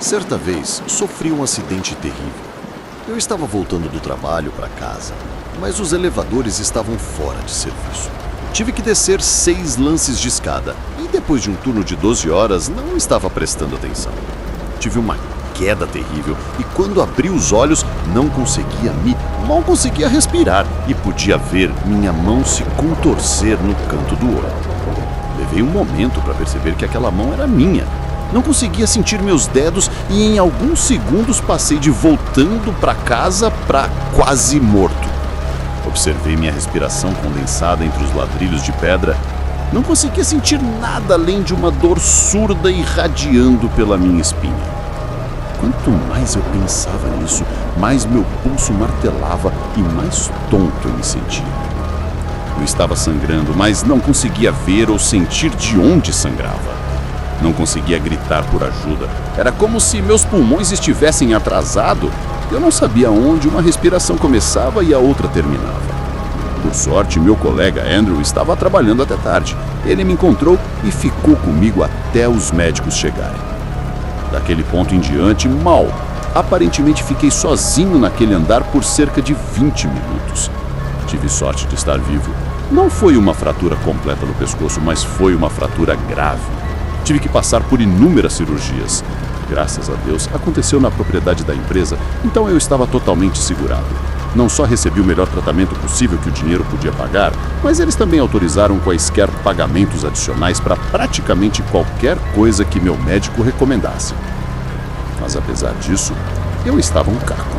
Certa vez, sofri um acidente terrível. Eu estava voltando do trabalho para casa, mas os elevadores estavam fora de serviço. Tive que descer 6 lances de escada e depois de um turno de 12 horas não estava prestando atenção. Tive uma queda terrível e quando abri os olhos mal conseguia respirar e podia ver minha mão se contorcer no canto do olho. Levei um momento para perceber que aquela mão era minha. Não conseguia sentir meus dedos e em alguns segundos passei de voltando para casa para quase morto. Observei minha respiração condensada entre os ladrilhos de pedra. Não conseguia sentir nada além de uma dor surda irradiando pela minha espinha. Quanto mais eu pensava nisso, mais meu pulso martelava e mais tonto eu me sentia. Eu estava sangrando, mas não conseguia ver ou sentir de onde sangrava. Não conseguia gritar por ajuda. Era como se meus pulmões estivessem atrasados. Eu não sabia onde uma respiração começava e a outra terminava. Por sorte, meu colega Andrew estava trabalhando até tarde. Ele me encontrou e ficou comigo até os médicos chegarem. Daquele ponto em diante, aparentemente fiquei sozinho naquele andar por cerca de 20 minutos. Tive sorte de estar vivo. Não foi uma fratura completa no pescoço, mas foi uma fratura grave. Tive que passar por inúmeras cirurgias. Graças a Deus, aconteceu na propriedade da empresa, então eu estava totalmente segurado. Não só recebi o melhor tratamento possível que o dinheiro podia pagar, mas eles também autorizaram quaisquer pagamentos adicionais para praticamente qualquer coisa que meu médico recomendasse. Mas apesar disso, eu estava um caco.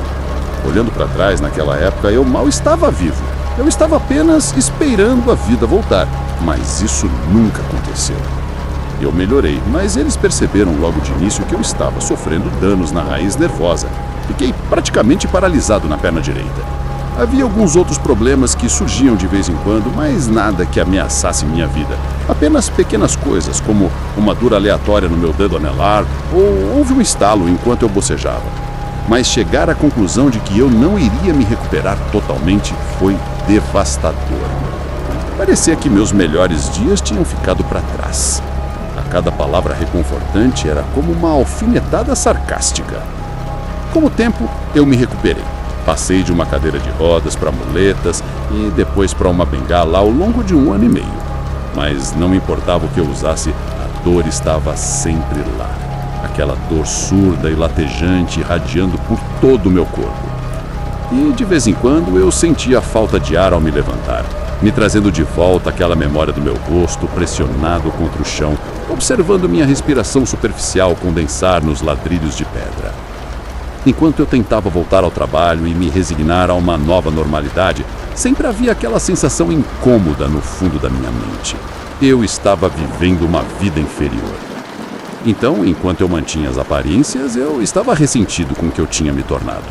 Olhando para trás, naquela época, eu mal estava vivo. Eu estava apenas esperando a vida voltar, mas isso nunca aconteceu. Eu melhorei, mas eles perceberam logo de início que eu estava sofrendo danos na raiz nervosa. Fiquei praticamente paralisado na perna direita. Havia alguns outros problemas que surgiam de vez em quando, mas nada que ameaçasse minha vida. Apenas pequenas coisas, como uma dor aleatória no meu dedo anelar, ou houve um estalo enquanto eu bocejava. Mas chegar à conclusão de que eu não iria me recuperar totalmente foi devastador. Parecia que meus melhores dias tinham ficado para trás. Cada palavra reconfortante era como uma alfinetada sarcástica. Com o tempo, eu me recuperei. Passei de uma cadeira de rodas para muletas e depois para uma bengala ao longo de 1 ano e meio. Mas não importava o que eu usasse, a dor estava sempre lá. Aquela dor surda e latejante irradiando por todo o meu corpo. E de vez em quando eu sentia a falta de ar ao me levantar, me trazendo de volta aquela memória do meu rosto pressionado contra o chão, observando minha respiração superficial condensar nos ladrilhos de pedra. Enquanto eu tentava voltar ao trabalho e me resignar a uma nova normalidade, sempre havia aquela sensação incômoda no fundo da minha mente. Eu estava vivendo uma vida inferior. Então, enquanto eu mantinha as aparências, eu estava ressentido com o que eu tinha me tornado.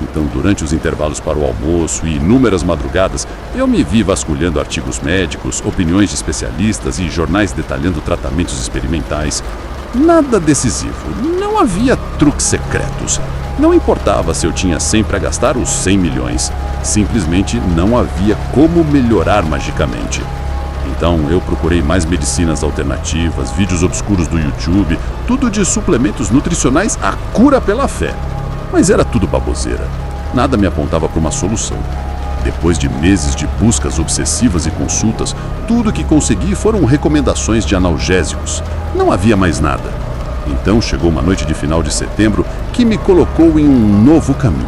Então, durante os intervalos para o almoço e inúmeras madrugadas, eu me vi vasculhando artigos médicos, opiniões de especialistas e jornais detalhando tratamentos experimentais. Nada decisivo, não havia truques secretos. Não importava se eu tinha sempre a gastar os 100 milhões. Simplesmente não havia como melhorar magicamente. Então eu procurei mais medicinas alternativas, vídeos obscuros do YouTube, tudo de suplementos nutricionais à cura pela fé. Mas era tudo baboseira. Nada me apontava para uma solução. Depois de meses de buscas obsessivas e consultas, tudo que consegui foram recomendações de analgésicos. Não havia mais nada. Então chegou uma noite de final de setembro que me colocou em um novo caminho.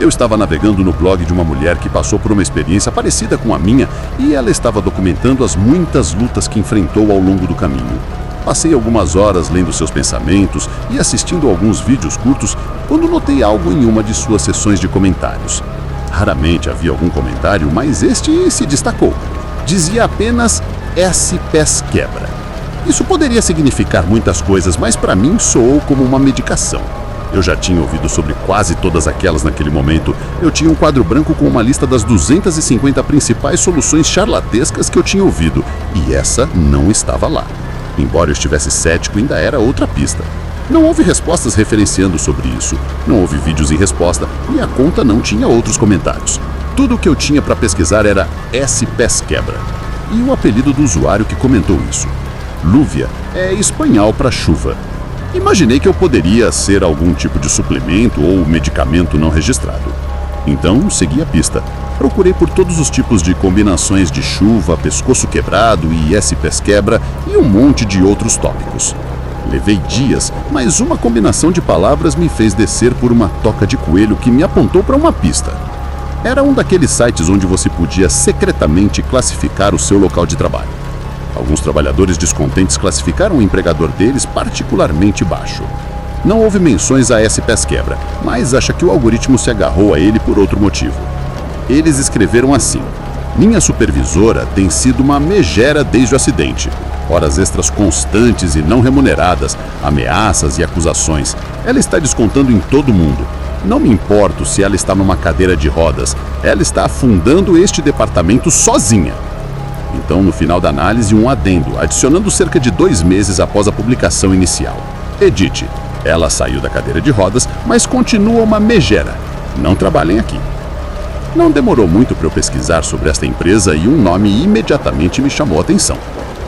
Eu estava navegando no blog de uma mulher que passou por uma experiência parecida com a minha e ela estava documentando as muitas lutas que enfrentou ao longo do caminho. Passei algumas horas lendo seus pensamentos e assistindo alguns vídeos curtos quando notei algo em uma de suas sessões de comentários. Raramente havia algum comentário, mas este se destacou. Dizia apenas "S pés quebra". Isso poderia significar muitas coisas, mas para mim soou como uma medicação. Eu já tinha ouvido sobre quase todas aquelas naquele momento. Eu tinha um quadro branco com uma lista das 250 principais soluções charlatescas que eu tinha ouvido, e essa não estava lá. Embora eu estivesse cético, ainda era outra pista. Não houve respostas referenciando sobre isso, não houve vídeos em resposta e a conta não tinha outros comentários. Tudo o que eu tinha para pesquisar era S pés quebra. E o apelido do usuário que comentou isso. Lúvia é espanhol para chuva. Imaginei que eu poderia ser algum tipo de suplemento ou medicamento não registrado. Então, segui a pista. Procurei por todos os tipos de combinações de chuva, pescoço quebrado, IS pés quebra e um monte de outros tópicos. Levei dias, mas uma combinação de palavras me fez descer por uma toca de coelho que me apontou para uma pista. Era um daqueles sites onde você podia secretamente classificar o seu local de trabalho. Alguns trabalhadores descontentes classificaram o empregador deles particularmente baixo. Não houve menções a S pés quebra, mas acha que o algoritmo se agarrou a ele por outro motivo. Eles escreveram assim: minha supervisora tem sido uma megera desde o acidente. Horas extras constantes e não remuneradas, ameaças e acusações. Ela está descontando em todo mundo. Não me importo se ela está numa cadeira de rodas. Ela está afundando este departamento sozinha. Então, no final da análise, um adendo, adicionando cerca de 2 meses após a publicação inicial. Edite. Ela saiu da cadeira de rodas, mas continua uma megera. Não trabalhem aqui. Não demorou muito para eu pesquisar sobre esta empresa e um nome imediatamente me chamou a atenção.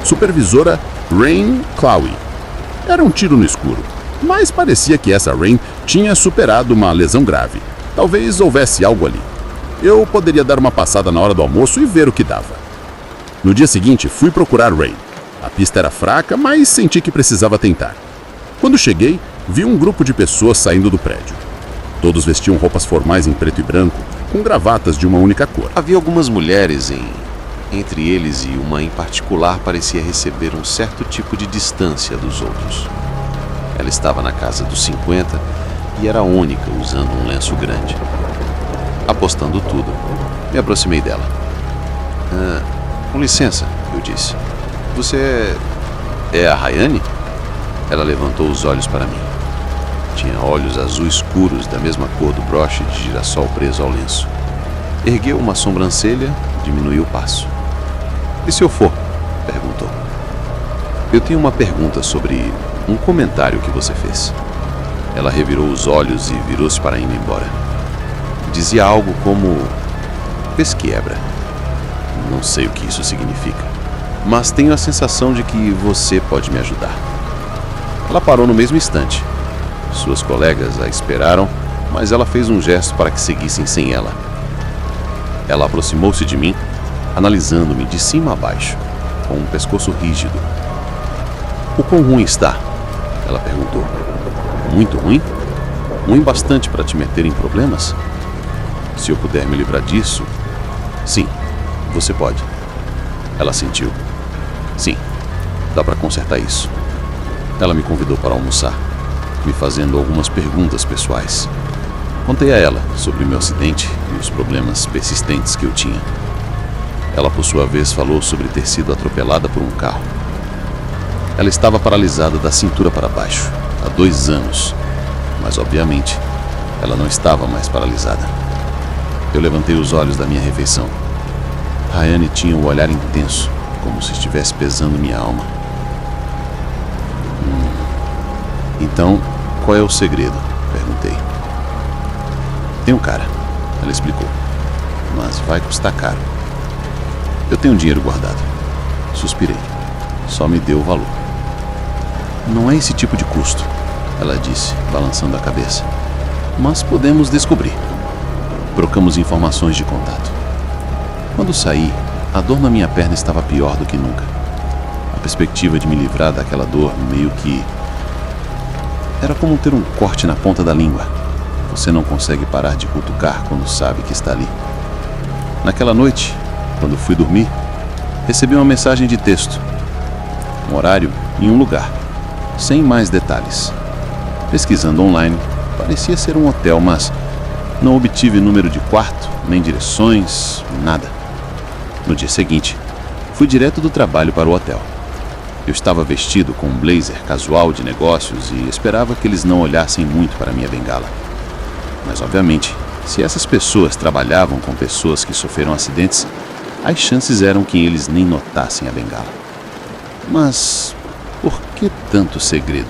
Supervisora Rain Clowie. Era um tiro no escuro, mas parecia que essa Rain tinha superado uma lesão grave. Talvez houvesse algo ali. Eu poderia dar uma passada na hora do almoço e ver o que dava. No dia seguinte, fui procurar Rain. A pista era fraca, mas senti que precisava tentar. Quando cheguei, vi um grupo de pessoas saindo do prédio. Todos vestiam roupas formais em preto e branco, com gravatas de uma única cor. Havia algumas mulheres entre eles e uma em particular parecia receber um certo tipo de distância dos outros. Ela estava na casa dos 50 e era a única usando um lenço grande. Apostando tudo, me aproximei dela. Com licença, eu disse. Você é a Rayane? Ela levantou os olhos para mim. Tinha olhos azul escuros da mesma cor do broche de girassol preso ao lenço. Ergueu uma sobrancelha, diminuiu o passo. E se eu for? Perguntou. Eu tenho uma pergunta sobre um comentário que você fez. Ela revirou os olhos e virou-se para ir embora. Dizia algo como pesquiebra. Não sei o que isso significa, mas tenho a sensação de que você pode me ajudar. Ela parou no mesmo instante. Suas colegas a esperaram, mas ela fez um gesto para que seguissem sem ela. Ela aproximou-se de mim, analisando-me de cima a baixo, com um pescoço rígido. O quão ruim está? Ela perguntou. Muito ruim? Ruim bastante para te meter em problemas? Se eu puder me livrar disso... Sim, você pode. Ela sentiu. Sim, dá para consertar isso. Ela me convidou para almoçar, me fazendo algumas perguntas pessoais. Contei a ela sobre meu acidente e os problemas persistentes que eu tinha. Ela, por sua vez, falou sobre ter sido atropelada por um carro. Ela estava paralisada da cintura para baixo, há 2 anos, mas, obviamente, ela não estava mais paralisada. Eu levantei os olhos da minha refeição. Rayane tinha um olhar intenso, como se estivesse pesando minha alma. Então, qual é o segredo? Perguntei. Tem um cara, ela explicou, mas vai custar caro. Eu tenho dinheiro guardado. Suspirei. Só me deu o valor. Não é esse tipo de custo, ela disse, balançando a cabeça. Mas podemos descobrir. Trocamos informações de contato. Quando saí, a dor na minha perna estava pior do que nunca. A perspectiva de me livrar daquela dor meio que... Era como ter um corte na ponta da língua. Você não consegue parar de cutucar quando sabe que está ali. Naquela noite, quando fui dormir, recebi uma mensagem de texto. Um horário e um lugar, sem mais detalhes. Pesquisando online, parecia ser um hotel, mas não obtive número de quarto, nem direções, nada. No dia seguinte, fui direto do trabalho para o hotel. Eu estava vestido com um blazer casual de negócios e esperava que eles não olhassem muito para minha bengala. Mas, obviamente, se essas pessoas trabalhavam com pessoas que sofreram acidentes, as chances eram que eles nem notassem a bengala. Mas por que tanto segredo?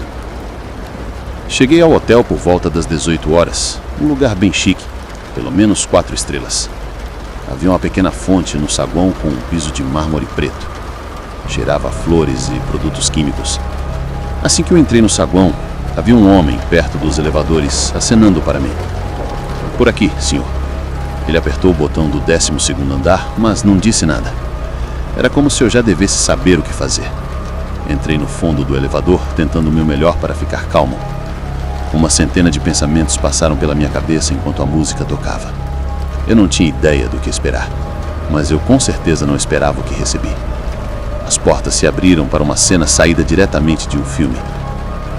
Cheguei ao hotel por volta das 18 horas, um lugar bem chique, pelo menos 4 estrelas. Havia uma pequena fonte no saguão com um piso de mármore preto. Cheirava a flores e produtos químicos. Assim que eu entrei no saguão, Havia um homem perto dos elevadores, acenando para mim. Por aqui, senhor. Ele apertou o botão do 12º andar, mas não disse nada. Era como se eu já devesse saber o que fazer. Entrei no fundo do elevador, tentando o meu melhor para ficar calmo. Uma centena de pensamentos passaram pela minha cabeça enquanto a música tocava. Eu não tinha ideia do que esperar, mas eu com certeza não esperava o que recebi. As portas se abriram para uma cena saída diretamente de um filme.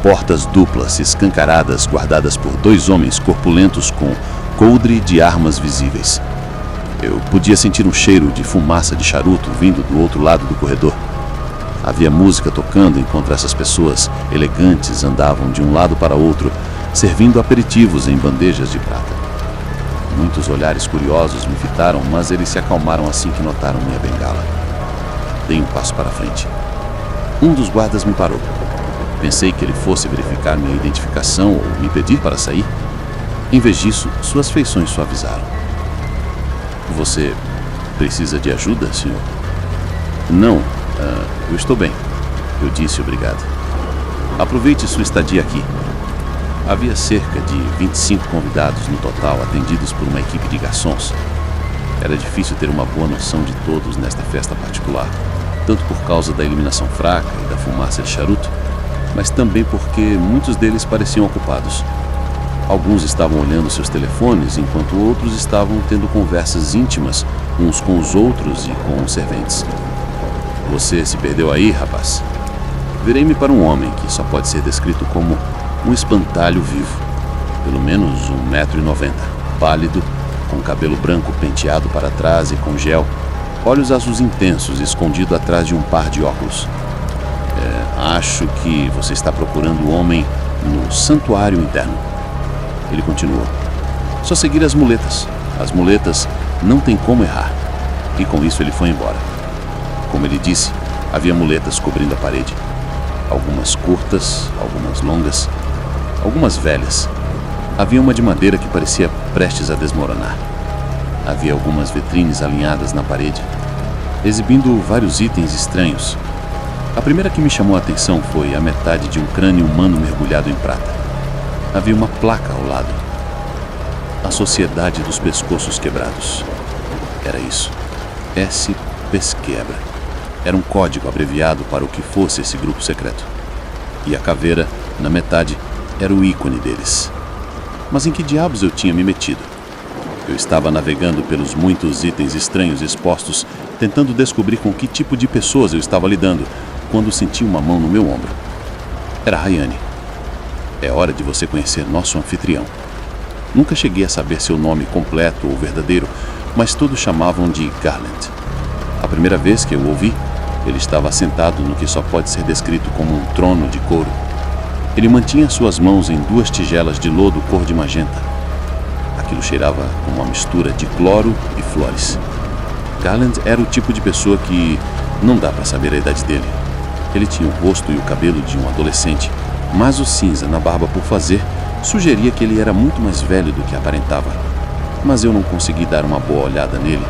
Portas duplas, escancaradas, guardadas por 2 homens corpulentos com coldre de armas visíveis. Eu podia sentir um cheiro de fumaça de charuto vindo do outro lado do corredor. Havia música tocando enquanto essas pessoas elegantes andavam de um lado para outro, servindo aperitivos em bandejas de prata. Muitos olhares curiosos me fitaram, mas eles se acalmaram assim que notaram minha bengala. Dei um passo para frente. Um dos guardas me parou. Pensei que ele fosse verificar minha identificação ou me pedir para sair. Em vez disso, suas feições suavizaram. Você precisa de ajuda, senhor? Não, eu estou bem. Eu disse obrigado. Aproveite sua estadia aqui. Havia cerca de 25 convidados no total, atendidos por uma equipe de garçons. Era difícil ter uma boa noção de todos nesta festa particular, tanto por causa da iluminação fraca e da fumaça de charuto, mas também porque muitos deles pareciam ocupados. Alguns estavam olhando seus telefones, enquanto outros estavam tendo conversas íntimas uns com os outros e com os serventes. Você se perdeu aí, rapaz? Virei-me para um homem que só pode ser descrito como um espantalho vivo. Pelo menos 1,90 m, pálido, com cabelo branco penteado para trás e com gel, olhos azuis intensos escondido atrás de um par de óculos. Acho que você está procurando o homem no santuário interno. Ele continuou. Só seguir as muletas. As muletas não tem como errar. E com isso ele foi embora. Como ele disse, havia muletas cobrindo a parede. Algumas curtas, algumas longas, algumas velhas. Havia uma de madeira que parecia prestes a desmoronar. Havia algumas vitrines alinhadas na parede, exibindo vários itens estranhos. A primeira que me chamou a atenção foi a metade de um crânio humano mergulhado em prata. Havia uma placa ao lado. A Sociedade dos Pescoços Quebrados. Era isso. S. Pesquebra. Era um código abreviado para o que fosse esse grupo secreto. E a caveira, na metade, era o ícone deles. Mas em que diabos eu tinha me metido? Eu estava navegando pelos muitos itens estranhos expostos, tentando descobrir com que tipo de pessoas eu estava lidando, quando senti uma mão no meu ombro. Era Rayane. É hora de você conhecer nosso anfitrião. Nunca cheguei a saber seu nome completo ou verdadeiro, mas todos chamavam de Garland. A primeira vez que eu o ouvi, ele estava sentado no que só pode ser descrito como um trono de couro. Ele mantinha suas mãos em 2 tigelas de lodo cor de magenta. Aquilo cheirava como uma mistura de cloro e flores. Garland era o tipo de pessoa que não dá para saber a idade dele. Ele tinha o rosto e o cabelo de um adolescente, mas o cinza na barba por fazer sugeria que ele era muito mais velho do que aparentava. Mas eu não consegui dar uma boa olhada nele.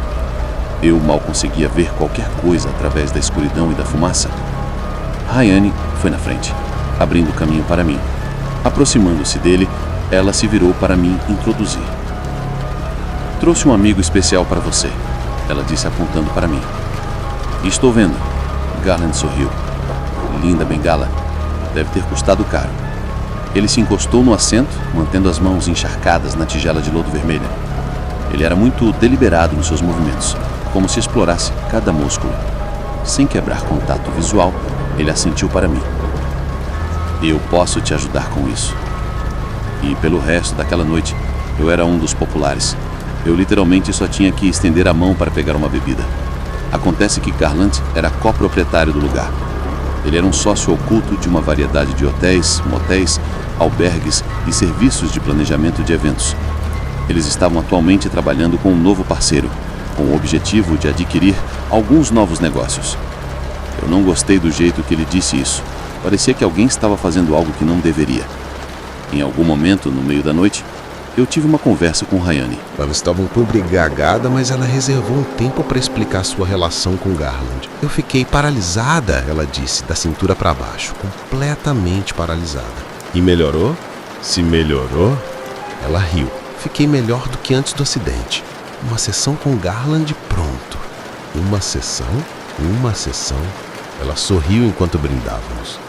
Eu mal conseguia ver qualquer coisa através da escuridão e da fumaça. Rayane foi na frente, abrindo o caminho para mim. Aproximando-se dele, ela se virou para mim introduzir. Trouxe um amigo especial para você, ela disse apontando para mim. Estou vendo. Garland sorriu. Linda bengala. Deve ter custado caro. Ele se encostou no assento, mantendo as mãos encharcadas na tigela de lodo vermelha. Ele era muito deliberado nos seus movimentos, como se explorasse cada músculo. Sem quebrar contato visual, ele assentiu para mim. Eu posso te ajudar com isso. E pelo resto daquela noite, eu era um dos populares. Eu literalmente só tinha que estender a mão para pegar uma bebida. Acontece que Garland era coproprietário do lugar. Ele era um sócio oculto de uma variedade de hotéis, motéis, albergues e serviços de planejamento de eventos. Eles estavam atualmente trabalhando com um novo parceiro, com o objetivo de adquirir alguns novos negócios. Eu não gostei do jeito que ele disse isso. Parecia que alguém estava fazendo algo que não deveria. Em algum momento, no meio da noite, eu tive uma conversa com Rayane. Ela estava um pouco embriagada, mas ela reservou um tempo para explicar sua relação com Garland. Eu fiquei paralisada, ela disse, da cintura para baixo, completamente paralisada. E melhorou? Se melhorou? Ela riu. Fiquei melhor do que antes do acidente. Uma sessão com Garland pronto. Uma sessão? Uma sessão. Ela sorriu enquanto brindávamos.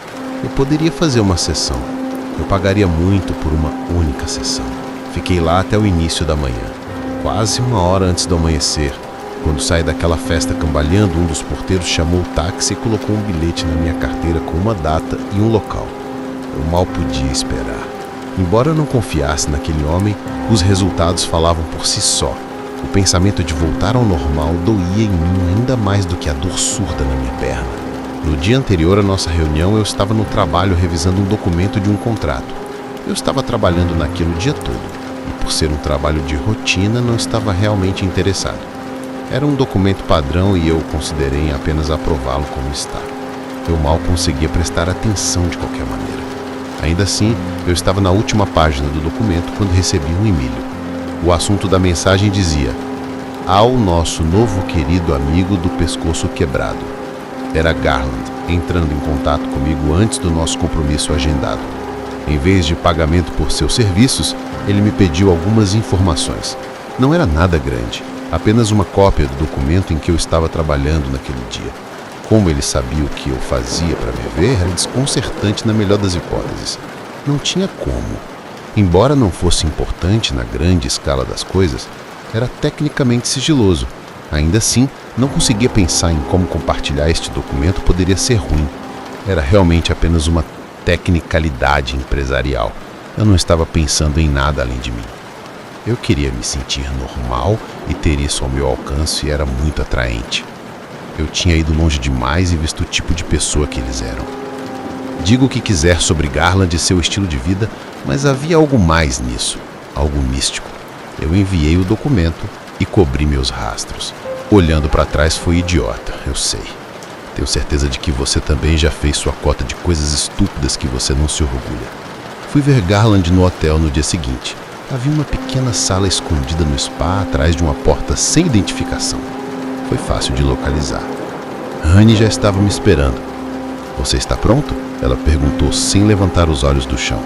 Eu poderia fazer uma sessão. Eu pagaria muito por uma única sessão. Fiquei lá até o início da manhã. Quase 1 hora antes do amanhecer. Quando saí daquela festa cambaleando, um dos porteiros chamou o táxi e colocou um bilhete na minha carteira com uma data e um local. Eu mal podia esperar. Embora eu não confiasse naquele homem, os resultados falavam por si só. O pensamento de voltar ao normal doía em mim ainda mais do que a dor surda na minha perna. No dia anterior à nossa reunião, eu estava no trabalho revisando um documento de um contrato. Eu estava trabalhando naquilo o dia todo, e por ser um trabalho de rotina, não estava realmente interessado. Era um documento padrão e eu considerei em apenas aprová-lo como está. Eu mal conseguia prestar atenção de qualquer maneira. Ainda assim, eu estava na última página do documento quando recebi um e-mail. O assunto da mensagem dizia: ao nosso novo querido amigo do pescoço quebrado. Era Garland entrando em contato comigo antes do nosso compromisso agendado. Em vez de pagamento por seus serviços, ele me pediu algumas informações. Não era nada grande, apenas uma cópia do documento em que eu estava trabalhando naquele dia. Como ele sabia o que eu fazia para me ver, era desconcertante na melhor das hipóteses. Não tinha como. Embora não fosse importante na grande escala das coisas, era tecnicamente sigiloso. Ainda assim, não conseguia pensar em como compartilhar este documento poderia ser ruim. Era realmente apenas uma tecnicalidade empresarial. Eu não estava pensando em nada além de mim. Eu queria me sentir normal e ter isso ao meu alcance e era muito atraente. Eu tinha ido longe demais e visto o tipo de pessoa que eles eram. Diga o que quiser sobre Garland e seu estilo de vida, mas havia algo mais nisso, algo místico. Eu enviei o documento e cobri meus rastros. Olhando para trás foi idiota, eu sei. Tenho certeza de que você também já fez sua cota de coisas estúpidas que você não se orgulha. Fui ver Garland no hotel no dia seguinte. Havia uma pequena sala escondida no spa atrás de uma porta sem identificação. Foi fácil de localizar. Honey já estava me esperando. Você está pronto? Ela perguntou sem levantar os olhos do chão.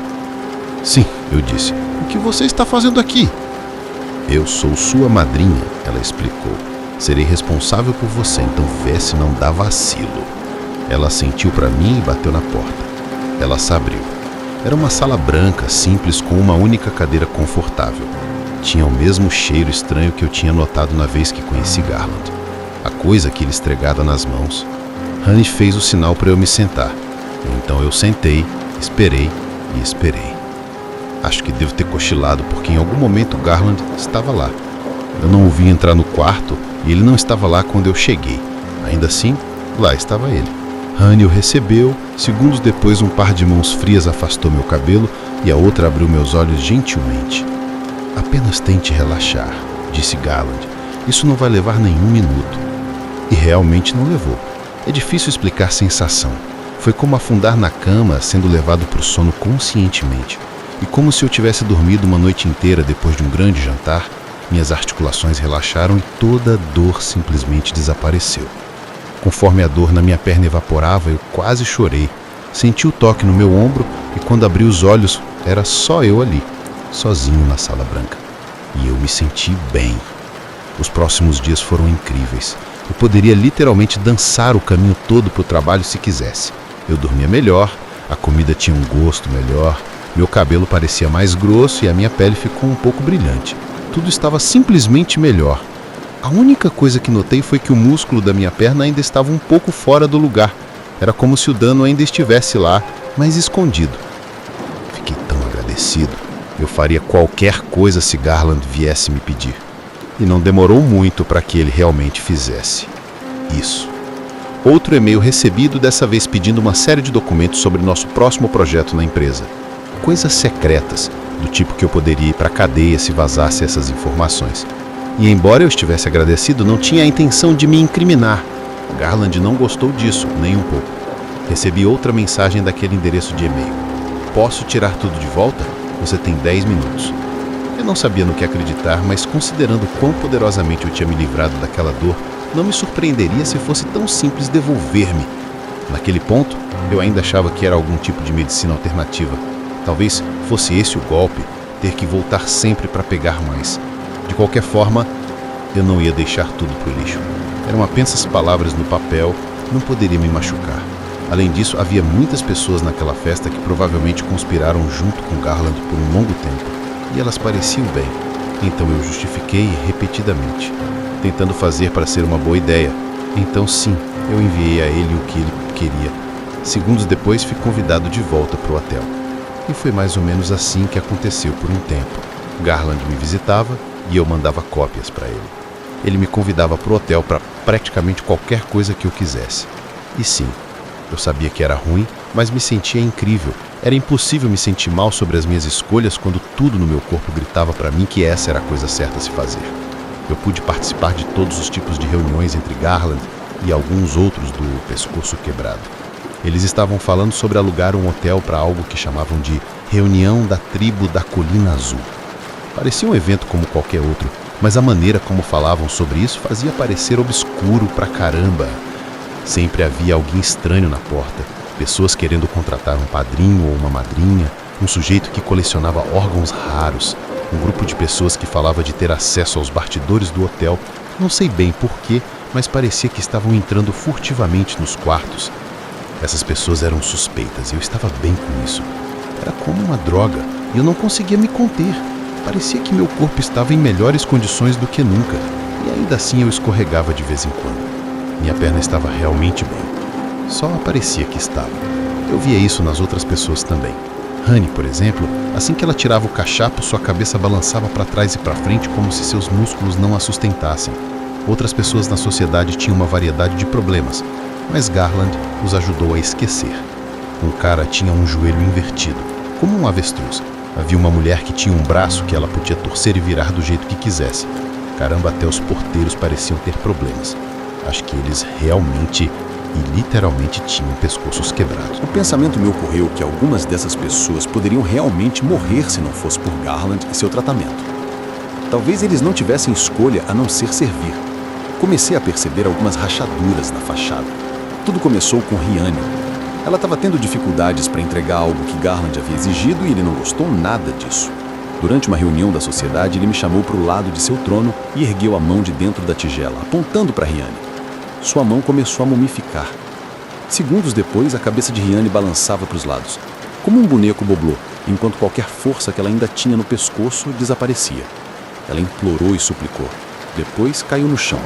Sim, eu disse. O que você está fazendo aqui? Eu sou sua madrinha, ela explicou. Serei responsável por você, então vê se não dá vacilo. Ela assentiu para mim e bateu na porta. Ela se abriu. Era uma sala branca, simples, com uma única cadeira confortável. Tinha o mesmo cheiro estranho que eu tinha notado na vez que conheci Garland. A coisa aquele estregada nas mãos. Honey fez o sinal para eu me sentar. Então eu sentei, esperei e esperei. Acho que devo ter cochilado, porque em algum momento Garland estava lá. Eu não o vi entrar no quarto e ele não estava lá quando eu cheguei. Ainda assim, lá estava ele. Honey o recebeu. Segundos depois, um par de mãos frias afastou meu cabelo e a outra abriu meus olhos gentilmente. Apenas tente relaxar, disse Garland. Isso não vai levar nenhum minuto. E realmente não levou. É difícil explicar sensação. Foi como afundar na cama, sendo levado para o sono conscientemente. E como se eu tivesse dormido uma noite inteira depois de um grande jantar, minhas articulações relaxaram e toda a dor simplesmente desapareceu. Conforme a dor na minha perna evaporava, eu quase chorei. Senti o toque no meu ombro e quando abri os olhos, era só eu ali, sozinho na sala branca. E eu me senti bem. Os próximos dias foram incríveis. Eu poderia literalmente dançar o caminho todo para o trabalho se quisesse. Eu dormia melhor, a comida tinha um gosto melhor, meu cabelo parecia mais grosso e a minha pele ficou um pouco brilhante. Tudo estava simplesmente melhor. A única coisa que notei foi que o músculo da minha perna ainda estava um pouco fora do lugar. Era como se o dano ainda estivesse lá, mas escondido. Fiquei tão agradecido. Eu faria qualquer coisa se Garland viesse me pedir. E não demorou muito para que ele realmente fizesse isso. Outro e-mail recebido, dessa vez pedindo uma série de documentos sobre nosso próximo projeto na empresa. Coisas secretas, do tipo que eu poderia ir para a cadeia se vazasse essas informações. E embora eu estivesse agradecido, não tinha a intenção de me incriminar. Garland não gostou disso, nem um pouco. Recebi outra mensagem daquele endereço de e-mail. Posso tirar tudo de volta? Você tem 10 minutos. Eu não sabia no que acreditar, mas considerando quão poderosamente eu tinha me livrado daquela dor, não me surpreenderia se fosse tão simples devolver-me. Naquele ponto, eu ainda achava que era algum tipo de medicina alternativa. Talvez fosse esse o golpe, ter que voltar sempre para pegar mais. De qualquer forma, eu não ia deixar tudo pro lixo. Eram apenas palavras no papel, não poderia me machucar. Além disso, havia muitas pessoas naquela festa que provavelmente conspiraram junto com Garland por um longo tempo, e elas pareciam bem. Então eu justifiquei repetidamente, tentando fazer para ser uma boa ideia. Então sim, eu enviei a ele o que ele queria. Segundos depois, fui convidado de volta para o hotel. E foi mais ou menos assim que aconteceu por um tempo. Garland me visitava e eu mandava cópias para ele. Ele me convidava para o hotel para praticamente qualquer coisa que eu quisesse. E sim, eu sabia que era ruim, mas me sentia incrível. Era impossível me sentir mal sobre as minhas escolhas quando tudo no meu corpo gritava para mim que essa era a coisa certa a se fazer. Eu pude participar de todos os tipos de reuniões entre Garland e alguns outros do pescoço quebrado. Eles estavam falando sobre alugar um hotel para algo que chamavam de Reunião da Tribo da Colina Azul. Parecia um evento como qualquer outro, mas a maneira como falavam sobre isso fazia parecer obscuro pra caramba. Sempre havia alguém estranho na porta, pessoas querendo contratar um padrinho ou uma madrinha, um sujeito que colecionava órgãos raros, um grupo de pessoas que falava de ter acesso aos bastidores do hotel, não sei bem porquê, mas parecia que estavam entrando furtivamente nos quartos. Essas pessoas eram suspeitas e eu estava bem com isso. Era como uma droga e eu não conseguia me conter. Parecia que meu corpo estava em melhores condições do que nunca, e ainda assim eu escorregava de vez em quando. Minha perna estava realmente bem. Só parecia que estava. Eu via isso nas outras pessoas também. Honey, por exemplo, assim que ela tirava o cachapo, sua cabeça balançava para trás e para frente como se seus músculos não a sustentassem. Outras pessoas na sociedade tinham uma variedade de problemas, mas Garland os ajudou a esquecer. Um cara tinha um joelho invertido, como um avestruz. Havia uma mulher que tinha um braço que ela podia torcer e virar do jeito que quisesse. Caramba, até os porteiros pareciam ter problemas. Acho que eles realmente e literalmente tinham pescoços quebrados. O pensamento me ocorreu que algumas dessas pessoas poderiam realmente morrer se não fosse por Garland e seu tratamento. Talvez eles não tivessem escolha a não ser servir. Comecei a perceber algumas rachaduras na fachada. Tudo começou com Riane. Ela estava tendo dificuldades para entregar algo que Garland havia exigido e ele não gostou nada disso. Durante uma reunião da sociedade, ele me chamou para o lado de seu trono e ergueu a mão de dentro da tigela, apontando para Riane. Sua mão começou a mumificar. Segundos depois, a cabeça de Riane balançava para os lados, como um boneco boblô, enquanto qualquer força que ela ainda tinha no pescoço desaparecia. Ela implorou e suplicou. Depois caiu no chão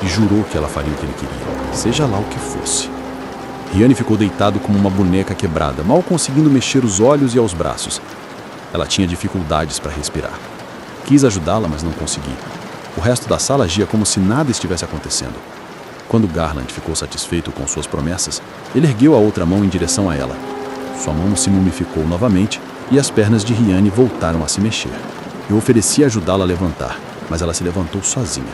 e jurou que ela faria o que ele queria, seja lá o que fosse. Riane ficou deitado como uma boneca quebrada, mal conseguindo mexer os olhos e os braços. Ela tinha dificuldades para respirar. Quis ajudá-la, mas não consegui. O resto da sala agia como se nada estivesse acontecendo. Quando Garland ficou satisfeito com suas promessas, ele ergueu a outra mão em direção a ela. Sua mão se mumificou novamente e as pernas de Riane voltaram a se mexer. Eu ofereci ajudá-la a levantar, mas ela se levantou sozinha.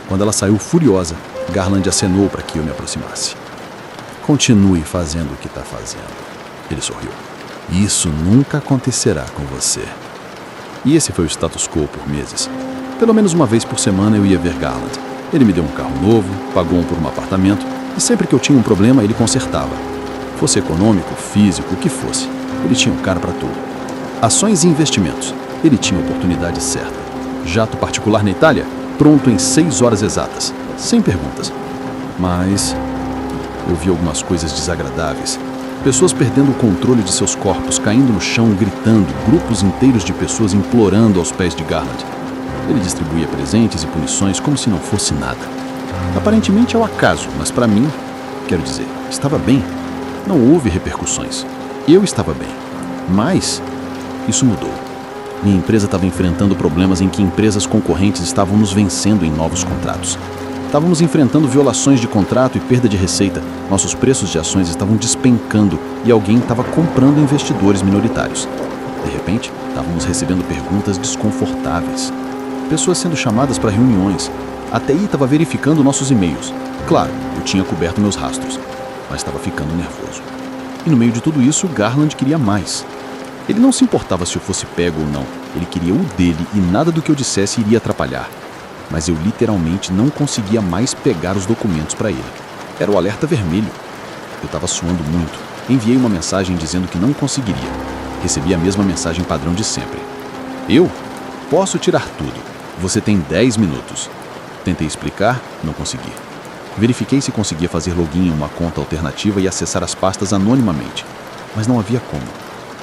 Quando ela saiu furiosa, Garland acenou para que eu me aproximasse. Continue fazendo o que está fazendo. Ele sorriu. Isso nunca acontecerá com você. E esse foi o status quo por meses. Pelo menos uma vez por semana eu ia ver Garland. Ele me deu um carro novo, pagou um por um apartamento, e sempre que eu tinha um problema ele consertava. Fosse econômico, físico, o que fosse. Ele tinha um cara para tudo. Ações e investimentos. Ele tinha a oportunidade certa. Jato particular na Itália, pronto em 6 horas exatas, sem perguntas. Mas eu vi algumas coisas desagradáveis. Pessoas perdendo o controle de seus corpos, caindo no chão, gritando, grupos inteiros de pessoas implorando aos pés de Garland. Ele distribuía presentes e punições como se não fosse nada. Aparentemente é o acaso, mas para mim, quero dizer, estava bem. Não houve repercussões. Eu estava bem. Mas isso mudou. Minha empresa estava enfrentando problemas em que empresas concorrentes estavam nos vencendo em novos contratos. Estávamos enfrentando violações de contrato e perda de receita. Nossos preços de ações estavam despencando e alguém estava comprando investidores minoritários. De repente, estávamos recebendo perguntas desconfortáveis. Pessoas sendo chamadas para reuniões. A TI estava verificando nossos e-mails. Claro, eu tinha coberto meus rastros, mas estava ficando nervoso. E no meio de tudo isso, Garland queria mais. Ele não se importava se eu fosse pego ou não. Ele queria o dele e nada do que eu dissesse iria atrapalhar. Mas eu literalmente não conseguia mais pegar os documentos para ele. Era o alerta vermelho. Eu estava suando muito. Enviei uma mensagem dizendo que não conseguiria. Recebi a mesma mensagem padrão de sempre. Eu? Posso tirar tudo. Você tem 10 minutos. Tentei explicar, não consegui. Verifiquei se conseguia fazer login em uma conta alternativa e acessar as pastas anonimamente. Mas não havia como.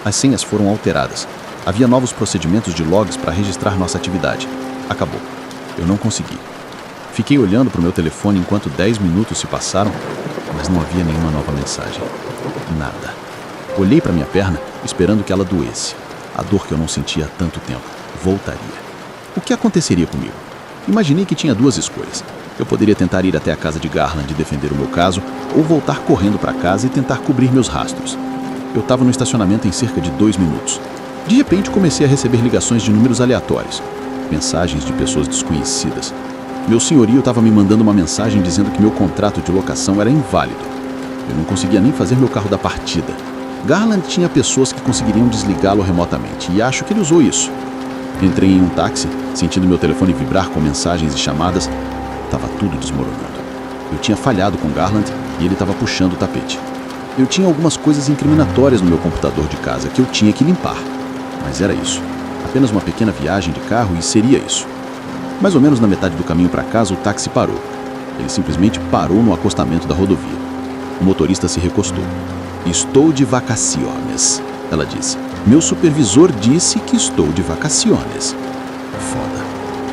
As senhas foram alteradas. Havia novos procedimentos de logs para registrar nossa atividade. Acabou. Eu não consegui. Fiquei olhando para o meu telefone enquanto 10 minutos se passaram, mas não havia nenhuma nova mensagem. Nada. Olhei para minha perna, esperando que ela doesse. A dor que eu não sentia há tanto tempo voltaria. O que aconteceria comigo? Imaginei que tinha duas escolhas. Eu poderia tentar ir até a casa de Garland e defender o meu caso, ou voltar correndo para casa e tentar cobrir meus rastros. Eu estava no estacionamento em cerca de 2 minutos. De repente, comecei a receber ligações de números aleatórios. Mensagens de pessoas desconhecidas. Meu senhorio estava me mandando uma mensagem dizendo que meu contrato de locação era inválido. Eu não conseguia nem fazer meu carro da partida. Garland tinha pessoas que conseguiriam desligá-lo remotamente, e acho que ele usou isso. Entrei em um táxi, sentindo meu telefone vibrar com mensagens e chamadas. Estava tudo desmoronando. Eu tinha falhado com Garland e ele estava puxando o tapete. Eu tinha algumas coisas incriminatórias no meu computador de casa que eu tinha que limpar. Mas era isso. Apenas uma pequena viagem de carro e seria isso. Mais ou menos na metade do caminho para casa, o táxi parou. Ele simplesmente parou no acostamento da rodovia. O motorista se recostou. Estou de vacaciones, ela disse. Meu supervisor disse que estou de vacaciones. Foda.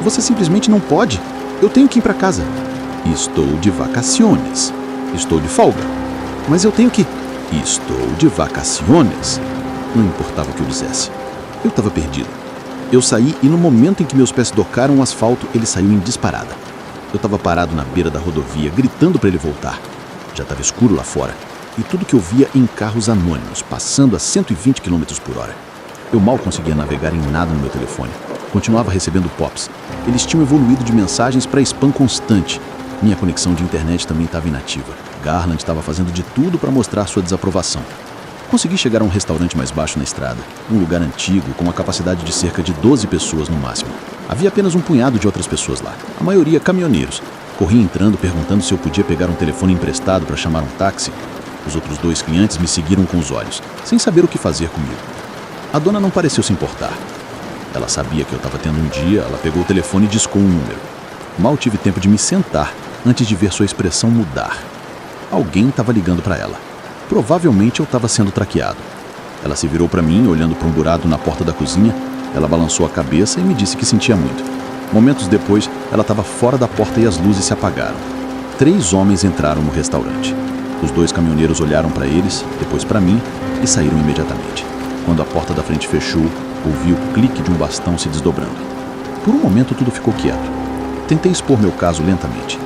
Você simplesmente não pode. Eu tenho que ir para casa. Estou de vacaciones. Estou de folga. Mas eu tenho que... Estou de vacaciones. Não importava o que eu dissesse. Eu estava perdido. Eu saí e no momento em que meus pés tocaram o asfalto, ele saiu em disparada. Eu estava parado na beira da rodovia, gritando para ele voltar. Já estava escuro lá fora. E tudo que eu via em carros anônimos, passando a 120 km por hora. Eu mal conseguia navegar em nada no meu telefone. Continuava recebendo pops. Eles tinham evoluído de mensagens para spam constante. Minha conexão de internet também estava inativa. Garland estava fazendo de tudo para mostrar sua desaprovação. Consegui chegar a um restaurante mais baixo na estrada, um lugar antigo com uma capacidade de cerca de 12 pessoas no máximo. Havia apenas um punhado de outras pessoas lá, a maioria caminhoneiros. Corri entrando perguntando se eu podia pegar um telefone emprestado para chamar um táxi. Os outros 2 clientes me seguiram com os olhos, sem saber o que fazer comigo. A dona não pareceu se importar. Ela sabia que eu estava tendo um dia, ela pegou o telefone e discou um número. Mal tive tempo de me sentar antes de ver sua expressão mudar. Alguém estava ligando para ela. Provavelmente eu estava sendo traqueado. Ela se virou para mim, olhando para um buraco na porta da cozinha. Ela balançou a cabeça e me disse que sentia muito. Momentos depois, ela estava fora da porta e as luzes se apagaram. 3 homens entraram no restaurante. Os 2 caminhoneiros olharam para eles, depois para mim, e saíram imediatamente. Quando a porta da frente fechou, ouvi o clique de um bastão se desdobrando. Por um momento tudo ficou quieto. Tentei expor meu caso lentamente.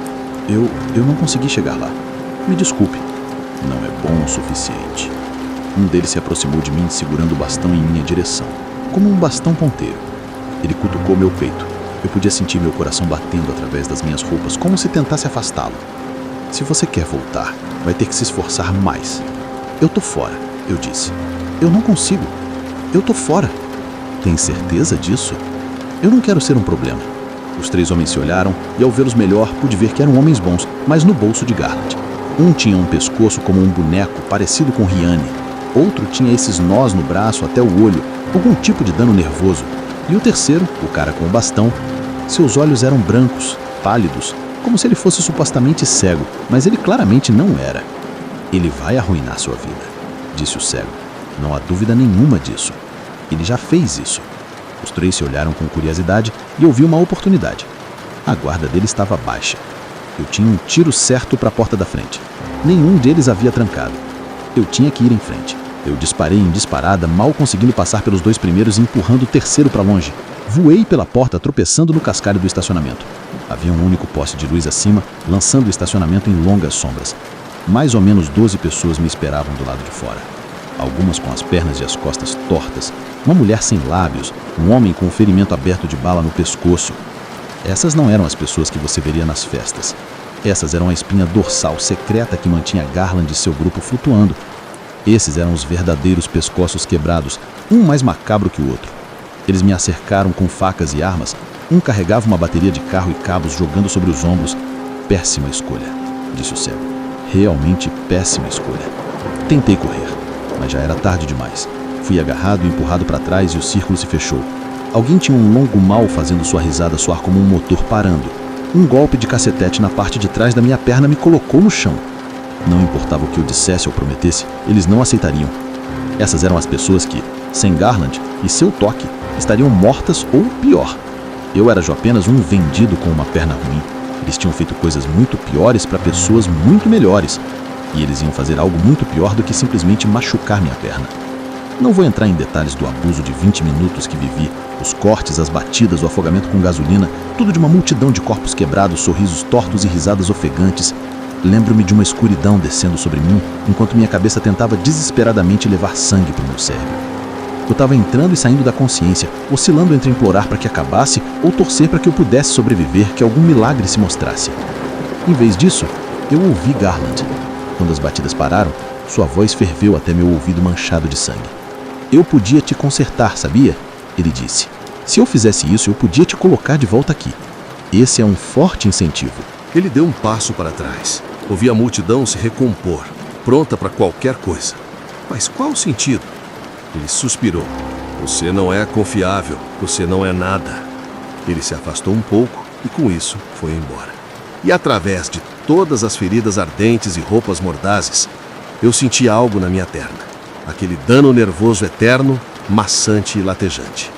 Eu não consegui chegar lá. Me desculpe. Não é bom o suficiente. Um deles se aproximou de mim segurando o bastão em minha direção, como um bastão ponteiro. Ele cutucou meu peito. Eu podia sentir meu coração batendo através das minhas roupas, como se tentasse afastá-lo. Se você quer voltar, vai ter que se esforçar mais. Eu tô fora, eu disse. Eu não consigo. Eu tô fora. Tem certeza disso? Eu não quero ser um problema. Os 3 homens se olharam e ao vê-los melhor pude ver que eram homens bons, mas no bolso de Garland. Um tinha um pescoço como um boneco parecido com Rihanna. Outro tinha esses nós no braço até o olho, algum tipo de dano nervoso. E o terceiro, o cara com o bastão, seus olhos eram brancos, pálidos, como se ele fosse supostamente cego, mas ele claramente não era. Ele vai arruinar sua vida, disse o cego. Não há dúvida nenhuma disso. Ele já fez isso. Os 3 se olharam com curiosidade e eu vi uma oportunidade. A guarda dele estava baixa. Eu tinha um tiro certo para a porta da frente. Nenhum deles havia trancado. Eu tinha que ir em frente. Eu disparei em disparada, mal conseguindo passar pelos 2 primeiros e empurrando o terceiro para longe. Voei pela porta, tropeçando no cascalho do estacionamento. Havia um único poste de luz acima, lançando o estacionamento em longas sombras. Mais ou menos 12 pessoas me esperavam do lado de fora. Algumas com as pernas e as costas tortas, uma mulher sem lábios, um homem com um ferimento aberto de bala no pescoço. Essas não eram as pessoas que você veria nas festas. Essas eram a espinha dorsal secreta que mantinha Garland e seu grupo flutuando. Esses eram os verdadeiros pescoços quebrados, um mais macabro que o outro. Eles me acercaram com facas e armas. Um carregava uma bateria de carro e cabos jogando sobre os ombros. Péssima escolha, disse o cego. Realmente péssima escolha. Tentei correr, mas já era tarde demais. Fui agarrado e empurrado para trás e o círculo se fechou. Alguém tinha um longo mal fazendo sua risada soar como um motor parando. Um golpe de cacetete na parte de trás da minha perna me colocou no chão. Não importava o que eu dissesse ou prometesse, eles não aceitariam. Essas eram as pessoas que, sem Garland e seu toque, estariam mortas ou pior. Eu era apenas um vendido com uma perna ruim. Eles tinham feito coisas muito piores para pessoas muito melhores. E eles iam fazer algo muito pior do que simplesmente machucar minha perna. Não vou entrar em detalhes do abuso de 20 minutos que vivi, os cortes, as batidas, o afogamento com gasolina, tudo de uma multidão de corpos quebrados, sorrisos tortos e risadas ofegantes. Lembro-me de uma escuridão descendo sobre mim, enquanto minha cabeça tentava desesperadamente levar sangue para o meu cérebro. Eu estava entrando e saindo da consciência, oscilando entre implorar para que acabasse ou torcer para que eu pudesse sobreviver, que algum milagre se mostrasse. Em vez disso, eu ouvi Garland. Quando as batidas pararam, sua voz ferveu até meu ouvido manchado de sangue. Eu podia te consertar, sabia? Ele disse. Se eu fizesse isso, eu podia te colocar de volta aqui. Esse é um forte incentivo. Ele deu um passo para trás. Ouvi a multidão se recompor, pronta para qualquer coisa. Mas qual o sentido? Ele suspirou. Você não é confiável, você não é nada. Ele se afastou um pouco e com isso foi embora. E através de todas as feridas ardentes e roupas mordazes, eu senti algo na minha perna. Aquele dano nervoso eterno, maçante e latejante.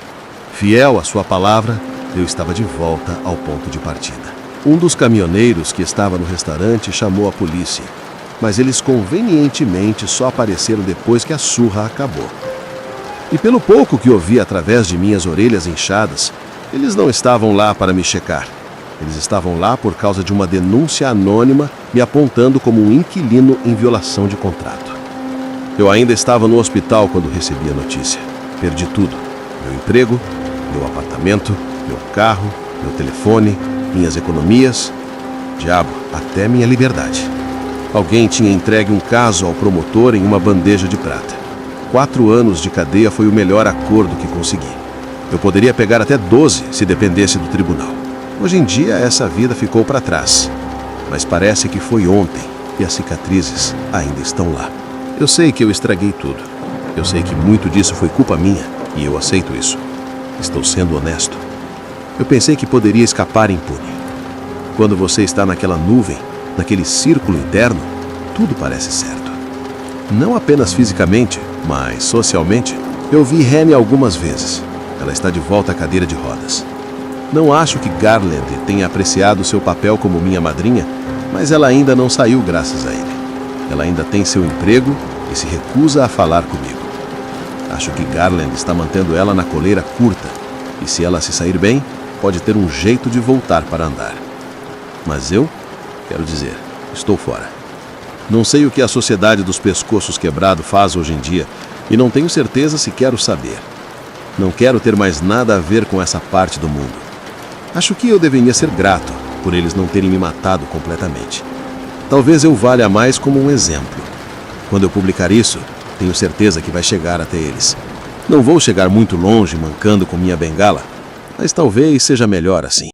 Fiel à sua palavra, eu estava de volta ao ponto de partida. Um dos caminhoneiros que estava no restaurante chamou a polícia, mas eles convenientemente só apareceram depois que a surra acabou. E pelo pouco que ouvi através de minhas orelhas inchadas, eles não estavam lá para me checar. Eles estavam lá por causa de uma denúncia anônima me apontando como um inquilino em violação de contrato. Eu ainda estava no hospital quando recebi a notícia. Perdi tudo. Meu emprego, meu apartamento, meu carro, meu telefone, minhas economias, diabo, até minha liberdade. Alguém tinha entregue um caso ao promotor em uma bandeja de prata. 4 anos de cadeia foi o melhor acordo que consegui. Eu poderia pegar até 12 se dependesse do tribunal. Hoje em dia essa vida ficou para trás, mas parece que foi ontem e as cicatrizes ainda estão lá. Eu sei que eu estraguei tudo. Eu sei que muito disso foi culpa minha e eu aceito isso. Estou sendo honesto. Eu pensei que poderia escapar impune. Quando você está naquela nuvem, naquele círculo interno, tudo parece certo. Não apenas fisicamente, mas socialmente. Eu vi Henny algumas vezes. Ela está de volta à cadeira de rodas. Não acho que Garland tenha apreciado seu papel como minha madrinha, mas ela ainda não saiu graças a ele. Ela ainda tem seu emprego e se recusa a falar comigo. Acho que Garland está mantendo ela na coleira curta, e se ela se sair bem, pode ter um jeito de voltar para andar. Mas eu, quero dizer, estou fora. Não sei o que a sociedade dos pescoços quebrados faz hoje em dia, e não tenho certeza se quero saber. Não quero ter mais nada a ver com essa parte do mundo. Acho que eu deveria ser grato por eles não terem me matado completamente. Talvez eu valha mais como um exemplo. Quando eu publicar isso, tenho certeza que vai chegar até eles. Não vou chegar muito longe mancando com minha bengala, mas talvez seja melhor assim.